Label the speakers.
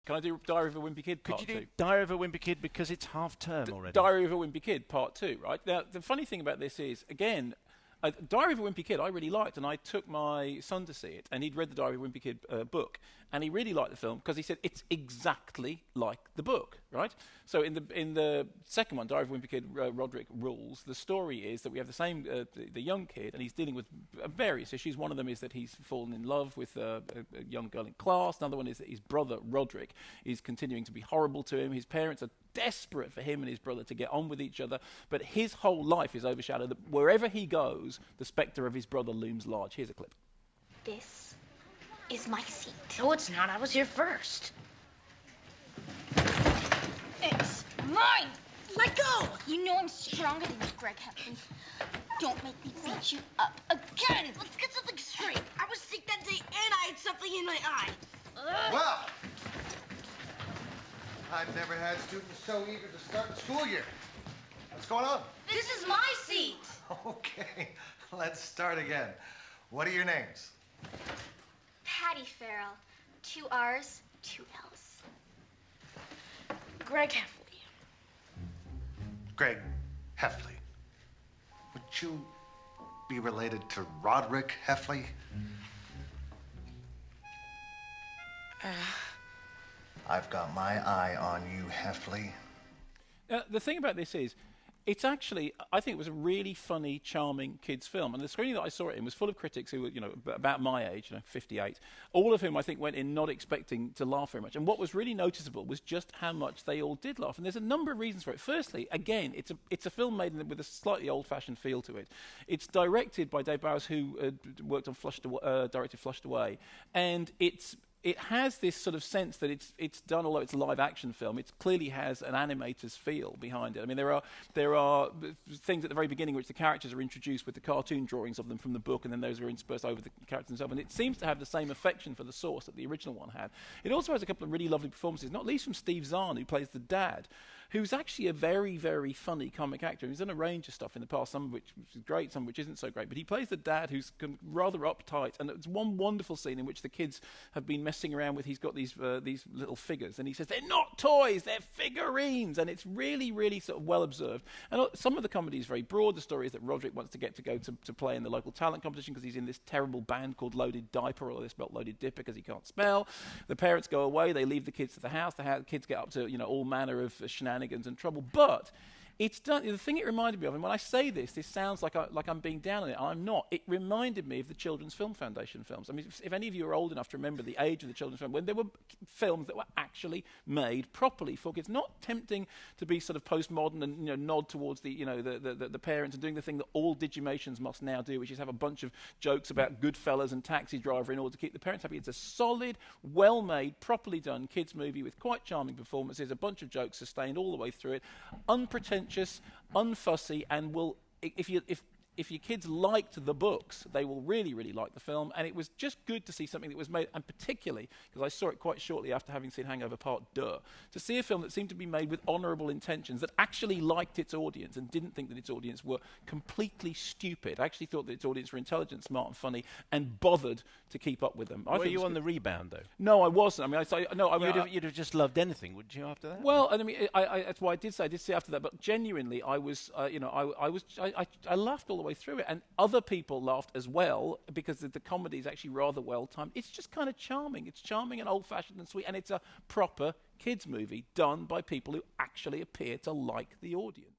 Speaker 1: Can I do Diary of a Wimpy Kid Part 2?
Speaker 2: Could you do Diary of a Wimpy Kid because it's half term already?
Speaker 1: Diary of a Wimpy Kid Part 2, right? Now, the funny thing about this is, again, Diary of a Wimpy Kid I really liked, and I took my son to see it, and he'd read the Diary of a Wimpy Kid book, and he really liked the film because he said it's exactly like the book, right? So in the second one, Diary of a Wimpy Kid, Rodrick rules. The story is that we have the same the young kid, and he's dealing with various issues. One of them is that he's fallen in love with a young girl in class. Another one is that his brother Rodrick is continuing to be horrible to him. His parents are desperate for him and his brother to get on with each other, but his whole life is overshadowed. That wherever he goes, the spectre of his brother looms large. Here's a clip.
Speaker 3: This is my seat.
Speaker 4: No, it's not. I was here first.
Speaker 3: It's mine. Let go. You know I'm stronger than you, Greg Heffley. Don't make me beat you up again.
Speaker 4: Let's get something straight. I was sick that day and I had something in my eye.
Speaker 5: Well, I've never had students so eager to start the school year. What's going on?
Speaker 4: This is my seat.
Speaker 5: Okay, let's start again. What are your names?
Speaker 3: Patty Farrell. 2 R's, 2 L's.
Speaker 4: Greg Heffley.
Speaker 5: Greg Heffley. Would you be related to Rodrick Heffley? I've got my eye on you, Heffley.
Speaker 1: The thing about this is, it's actually, I think it was a really funny, charming kids' film. And the screening that I saw it in was full of critics who were, about my age, 58, all of whom I think went in not expecting to laugh very much. And what was really noticeable was just how much they all did laugh. And there's a number of reasons for it. Firstly, again, it's a film made with a slightly old-fashioned feel to it. It's directed by Dave Bowers, who worked on directed Flushed Away. And it has this sort of sense that it's done, although it's a live action film, it clearly has an animator's feel behind it. I mean, there are things at the very beginning which the characters are introduced with the cartoon drawings of them from the book, and then those are interspersed over the characters themselves, and it seems to have the same affection for the source that the original one had. It also has a couple of really lovely performances, not least from Steve Zahn, who plays the dad, who's actually a very, very funny comic actor. He's done a range of stuff in the past, some of which is great, some of which isn't so great. But he plays the dad who's rather uptight. And there's one wonderful scene in which the kids have been messing around with, he's got these little figures. And he says, they're not toys, they're figurines. And it's really, really sort of well observed. And some of the comedy is very broad. The story is that Rodrick wants to go to play in the local talent competition because he's in this terrible band called Loaded Diaper, or they spelled Loaded Dipper because he can't spell. The parents go away, they leave the kids to the house. The kids get up to all manner of shenanigans and trouble. But it's done. The thing it reminded me of, and when I say this sounds like I'm being down on it. I'm not. It reminded me of the Children's Film Foundation films. I mean, if any of you are old enough to remember the age of the Children's Film, when there were films that were actually made properly for kids, not tempting to be sort of postmodern and nod towards the parents and doing the thing that all Digimations must now do, which is have a bunch of jokes about Goodfellas and Taxi Driver in order to keep the parents happy. It's a solid, well-made, properly done kids movie with quite charming performances, a bunch of jokes sustained all the way through it, unpretentious, unfussy, and will, if your kids liked the books, they will really, really like the film. And it was just good to see something that was made, and particularly, because I saw it quite shortly after having seen Hangover Part 2, to see a film that seemed to be made with honourable intentions, that actually liked its audience and didn't think that its audience were completely stupid. I actually thought that its audience were intelligent, smart and funny, and bothered to keep up with them.
Speaker 2: Were you on the rebound, though?
Speaker 1: No, I wasn't. I mean,
Speaker 2: you'd have just loved anything, wouldn't you, after that?
Speaker 1: Well, I mean, that's why I did say after that, but genuinely, I laughed all the way through it, and other people laughed as well because the comedy is actually rather well timed. It's just kind of charming. It's charming and old-fashioned and sweet, and it's a proper kids movie done by people who actually appear to like the audience.